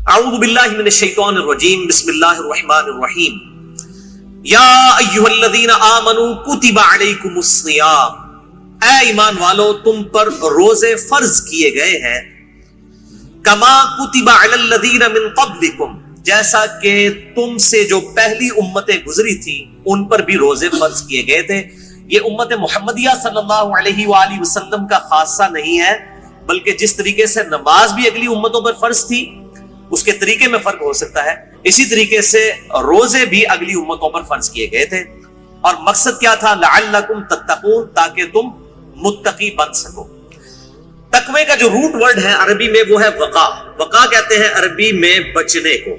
اعوذ باللہ من الشیطان الرجیم بسم اللہ الرحمن الرحیم یا ایھا الذین آمنوا کتب علیکم الصیام، اے ایمان والو تم پر روزے فرض کیے گئے ہیں، کما کتب علی الذین من قبلکم، جیسا کہ تم سے جو پہلی امتیں گزری تھی ان پر بھی روزے فرض کیے گئے تھے۔ یہ امت محمدیہ صلی اللہ علیہ وآلہ وسلم کا خاصہ نہیں ہے، بلکہ جس طریقے سے نماز بھی اگلی امتوں پر فرض تھی اس کے طریقے میں فرق ہو سکتا ہے، اسی طریقے سے روزے بھی اگلی امتوں پر فرض کیے گئے تھے۔ اور مقصد کیا تھا؟ لعلکم تتقون، تاکہ تم متقی بن سکو۔ تقوی کا جو روٹ ورڈ ہے عربی میں وہ ہے وقا۔ وقا کہتے ہیں عربی میں بچنے کو،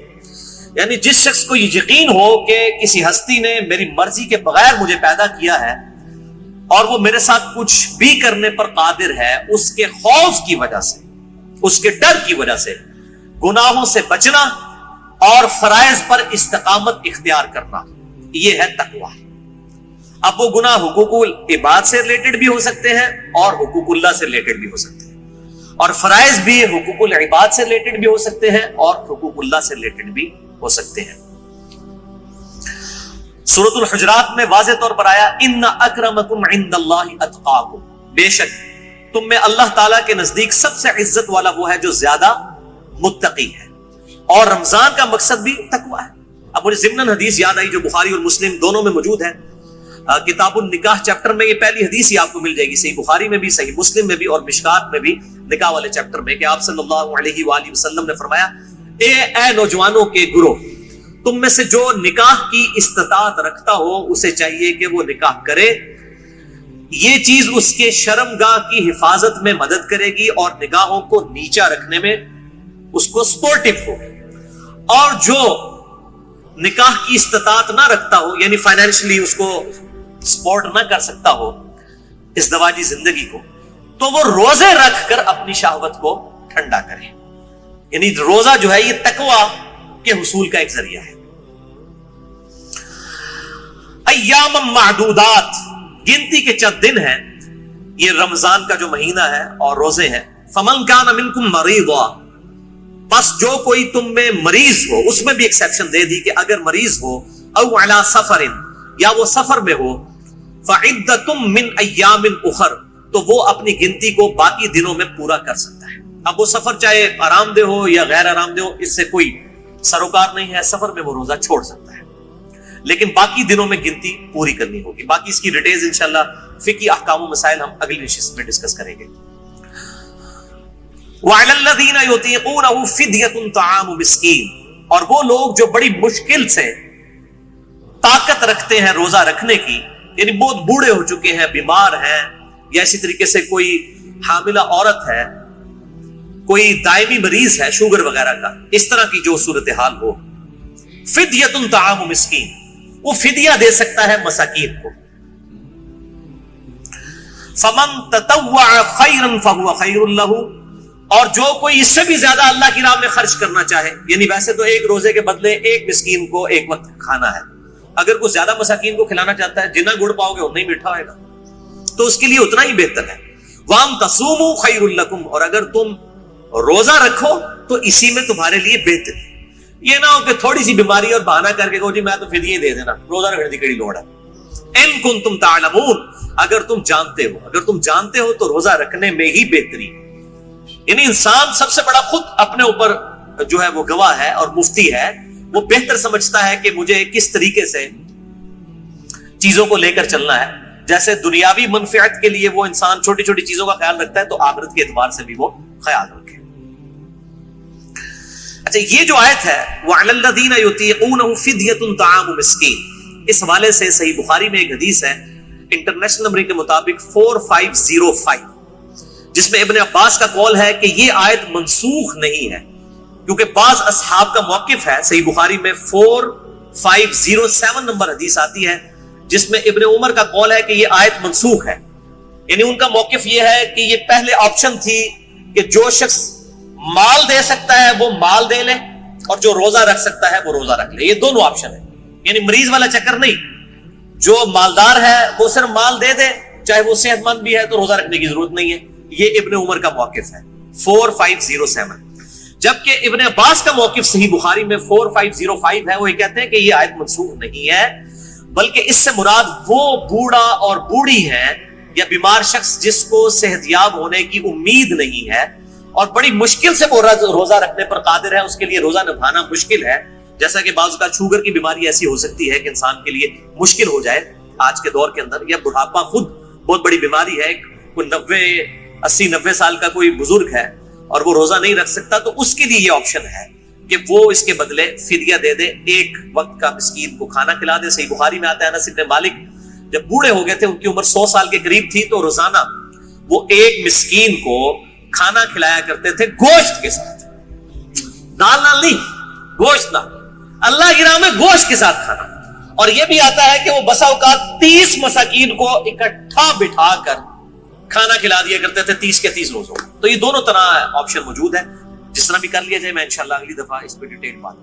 یعنی جس شخص کو یہ یقین ہو کہ کسی ہستی نے میری مرضی کے بغیر مجھے پیدا کیا ہے اور وہ میرے ساتھ کچھ بھی کرنے پر قادر ہے، اس کے خوف کی وجہ سے، اس کے ڈر کی وجہ سے گناہوں سے بچنا اور فرائض پر استقامت اختیار کرنا، یہ ہے تقوی۔ اب وہ گناہ حقوق العباد سے ریلیٹڈ بھی ہو سکتے ہیں اور حقوق اللہ سے ریلیٹڈ بھی ہو سکتے ہیں، اور فرائض بھی حقوق العباد سے ریلیٹڈ بھی ہو سکتے ہیں اور حقوق اللہ سے ریلیٹڈ بھی ہو سکتے ہیں۔ سورۃ الحجرات میں واضح طور پر آیا ان اکرمکم عند اللہ اتقاکم، بے شک تم میں اللہ تعالیٰ کے نزدیک سب سے عزت والا وہ ہے جو زیادہ متقی ہے۔ اور رمضان کا مقصد بھی تقوی ہے۔ اب مجھے ضمناً حدیث یاد آئی جو بخاری اور مسلم دونوں میں موجود ہے، کتاب النکاح چیپٹر میں یہ پہلی حدیث ہی آپ کو مل جائے گی، صحیح بخاری میں بھی، صحیح مسلم میں بھی اور مشکات میں بھی، نکاح والے چیپٹر میں، کہ آپ صلی اللہ علیہ وآلہ وسلم نے فرمایا اے نوجوانوں کے گروہ، تم میں سے جو نکاح کی استطاعت رکھتا ہو اسے چاہیے کہ وہ نکاح کرے، یہ چیز اس کے شرمگاہ کی حفاظت میں مدد کرے گی اور نگاہوں کو نیچا رکھنے میں اس کو سپورٹیو ہوگی۔ اور جو نکاح کی استطاعت نہ رکھتا ہو، یعنی فائنینشلی اس کو سپورٹ نہ کر سکتا ہو ازدواجی زندگی کو، تو وہ روزے رکھ کر اپنی شہوت کو ٹھنڈا کرے۔ یعنی روزہ جو ہے یہ تقوی کے حصول کا ایک ذریعہ ہے۔ ایام معدودات، گنتی کے چند دن ہیں، یہ رمضان کا جو مہینہ ہے اور روزے ہیں۔ فمن کان منکم مریضا، بس جو کوئی تم میں مریض ہو، اس میں بھی ایکسیپشن دے دی کہ اگر مریض ہو، او علی سفر، یا وہ سفر میں ہو، فعدۃ من ایام اخر، تو وہ اپنی گنتی کو باقی دنوں میں پورا کر سکتا ہے۔ اب وہ سفر چاہے آرام دہ ہو یا غیر آرام دہ ہو، اس سے کوئی سروکار نہیں ہے، سفر میں وہ روزہ چھوڑ سکتا ہے، لیکن باقی دنوں میں گنتی پوری کرنی ہوگی۔ باقی اس کی ڈیٹیلز انشاءاللہ فقہی احکام و مسائل ہم اگلی نشست میں ڈسکس کریں گے۔ وعلی الذین یطیقونہ فدیۃ طعام مسکین، اور وہ لوگ جو بڑی مشکل سے طاقت رکھتے ہیں روزہ رکھنے کی، یعنی بہت بوڑھے ہو چکے ہیں، بیمار ہیں، یا اسی طریقے سے کوئی حاملہ عورت ہے، کوئی دائمی مریض ہے شوگر وغیرہ کا، اس طرح کی جو صورتحال ہو، فدیۃ طعام مسکین، وہ فدیہ دے سکتا ہے مساکین کو۔ فمن تطوع خیرا فہو خیر لہ، اور جو کوئی اس سے بھی زیادہ اللہ کی راہ میں خرچ کرنا چاہے، یعنی ویسے تو ایک روزے کے بدلے ایک مسکین کو ایک وقت کھانا ہے، اگر کوئی زیادہ مساکین کو کھلانا چاہتا ہے، جتنا گڑ پاؤ گے اتنا ہی میٹھا ہوئے گا، تو اس کے لیے اتنا ہی بہتر ہے۔ وَأَن تَصُومُوا خَيْرٌ لَكُمْ، اور اگر تم روزہ رکھو تو اسی میں تمہارے لیے بہتر ہے۔ یہ نہ ہو کہ تھوڑی سی بیماری اور بہانہ کر کے کہو جی میں تو فدیہ ہی دے دینا، روزہ رکھنے کی کڑی لوڑ ہے۔ اِن كُنتُمْ تَعْلَمُونَ، اگر تم جانتے ہو تو روزہ رکھنے میں ہی بہتری۔ یعنی انسان سب سے بڑا خود اپنے اوپر جو ہے وہ گواہ ہے اور مفتی ہے، وہ بہتر سمجھتا ہے کہ مجھے کس طریقے سے چیزوں کو لے کر چلنا ہے۔ جیسے دنیاوی منفعت کے لیے وہ انسان چھوٹی چھوٹی چیزوں کا خیال رکھتا ہے، تو آخرت کے اعتبار سے بھی وہ خیال رکھے۔ اچھا، یہ جو آیت ہے وَعَلَى الَّذِينَ يُطِيقُونَهُ فِدْيَةٌ طَعَامُ مِسْكِينٍ، اس حوالے سے صحیح بخاری میں ایک حدیث ہے انٹرنیشنل نمبر کے مطابق 4505، جس میں ابن عباس کا قول ہے کہ یہ آیت منسوخ نہیں ہے، کیونکہ بعض اصحاب کا موقف ہے۔ صحیح بخاری میں 4507 نمبر حدیث آتی ہے جس میں ابن عمر کا قول ہے کہ یہ آیت منسوخ ہے، یعنی ان کا موقف یہ ہے کہ یہ پہلے آپشن تھی کہ جو شخص مال دے سکتا ہے وہ مال دے لے، اور جو روزہ رکھ سکتا ہے وہ روزہ رکھ لے، یہ دونوں آپشن ہے، یعنی مریض والا چکر نہیں، جو مالدار ہے وہ صرف مال دے دے، چاہے وہ صحت مند بھی ہے تو روزہ رکھنے کی ضرورت نہیں ہے۔ یہ ابن عمر کا موقف ہے 4507۔ جبکہ ابن عباس کا موقف صحیح بخاری میں 4505 ہے، وہ یہ کہتے ہیں کہ یہ آیت منسوخ نہیں ہے، بلکہ اس سے مراد وہ بوڑھا اور بوڑھی ہے یا بیمار شخص جس کو صحت یاب ہونے کی امید نہیں ہے اور بڑی مشکل سے وہ روزہ رکھنے پر قادر ہے، اس کے لیے روزہ نبھانا مشکل ہے، جیسا کہ بعض کا شوگر کی بیماری ایسی ہو سکتی ہے کہ انسان کے لیے مشکل ہو جائے آج کے دور کے اندر، یا بڑھاپا خود بہت بڑی بیماری ہے، کوئی 80-90 سال کا کوئی بزرگ ہے اور وہ روزہ نہیں رکھ سکتا، تو اس کے لیے یہ آپشن ہے کہ وہ اس کے بدلے فدیہ دے دے، ایک وقت کا مسکین کو کھانا کھلا دے۔ صحیح بخاری میں آتا ہے انس بن مالک جب بوڑھے ہو گئے تھے، ان کی عمر 100 سال کے قریب تھی، تو روزانہ وہ ایک مسکین کو کھانا کھلایا کرتے تھے گوشت کے ساتھ، دال نال نہیں، گوشت نال، اللہ کی راہ میں گوشت کے ساتھ کھانا۔ اور یہ بھی آتا ہے کہ وہ بسا اوقات 30 مساکین کو اکٹھا بٹھا کر کھانا کھلا دیا کرتے تھے 30 کے 30 روزوں۔ تو یہ دونوں طرح آپشن موجود ہے، جس طرح بھی کر لیا جائے۔ میں انشاءاللہ اگلی دفعہ اس پہ ڈیٹیل بات